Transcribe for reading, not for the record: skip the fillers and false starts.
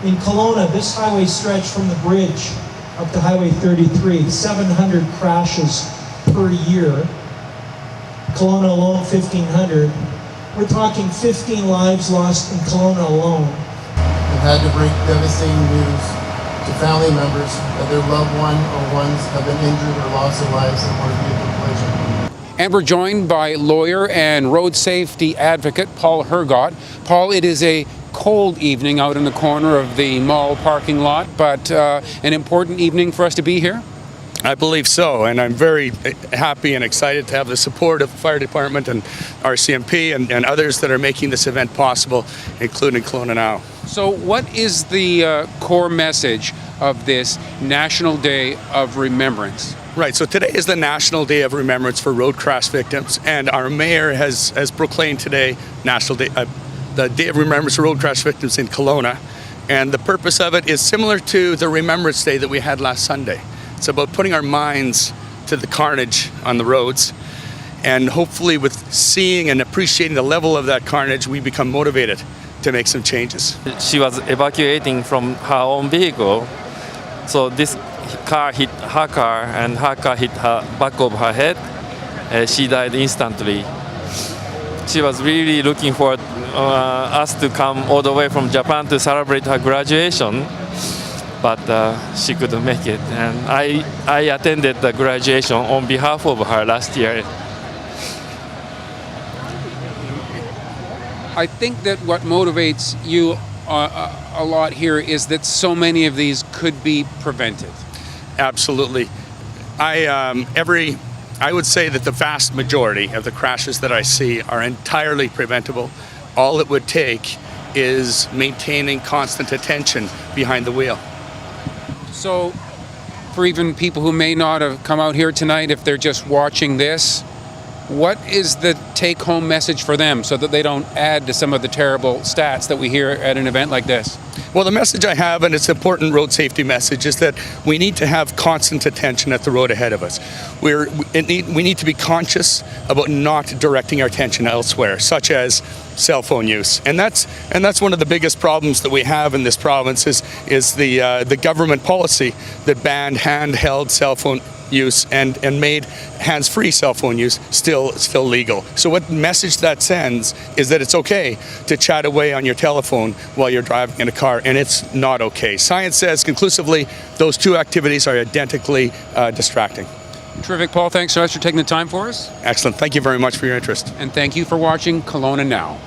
In Kelowna, this highway stretch from the bridge up to Highway 33, 700 crashes per year. Kelowna alone, 1,500. We're talking 15 lives lost in Kelowna alone. We've had to break devastating news to family members that their loved one or ones have been injured or lost their lives in motor vehicle collision. And we're joined by lawyer and road safety advocate Paul Hergott. Paul, it is a cold evening out in the corner of the mall parking lot, but an important evening for us to be here? I believe so, and I'm very happy and excited to have the support of the fire department and RCMP and others that are making this event possible, including Kelowna Now. So what is the core message of this National Day of Remembrance? Right, so today is the National Day of Remembrance for road crash victims, and our mayor has proclaimed today the Day of Remembrance for road crash victims in Kelowna, and the purpose of it is similar to the Remembrance Day that we had last Sunday. It's about putting our minds to the carnage on the roads, and hopefully with seeing and appreciating the level of that carnage, we become motivated to make some changes. She was evacuating from her own vehicle, so this car hit her car and her car hit her back of her head. She died instantly. She was really looking for us to come all the way from Japan to celebrate her graduation, but she couldn't make it. And I attended the graduation on behalf of her last year. I think that what motivates you a lot here is that so many of these could be prevented. Absolutely. I would say that the vast majority of the crashes that I see are entirely preventable. All it would take is maintaining constant attention behind the wheel. So for even people who may not have come out here tonight, if they're just watching this, what is the take-home message for them so that they don't add to some of the terrible stats that we hear at an event like this? Well, the message I have, and it's an important road safety message, is that we need to have constant attention at the road ahead of us. We need to be conscious about not directing our attention elsewhere, such as cell phone use. And that's one of the biggest problems that we have in this province is the government policy that banned handheld cell phone use and made hands-free cell phone use still legal. So what message that sends is that it's okay to chat away on your telephone while you're driving in a car, and it's not okay. Science says conclusively those two activities are identically distracting. Terrific, Paul. Thanks so much for taking the time for us. Excellent. Thank you very much for your interest. And thank you for watching Kelowna Now.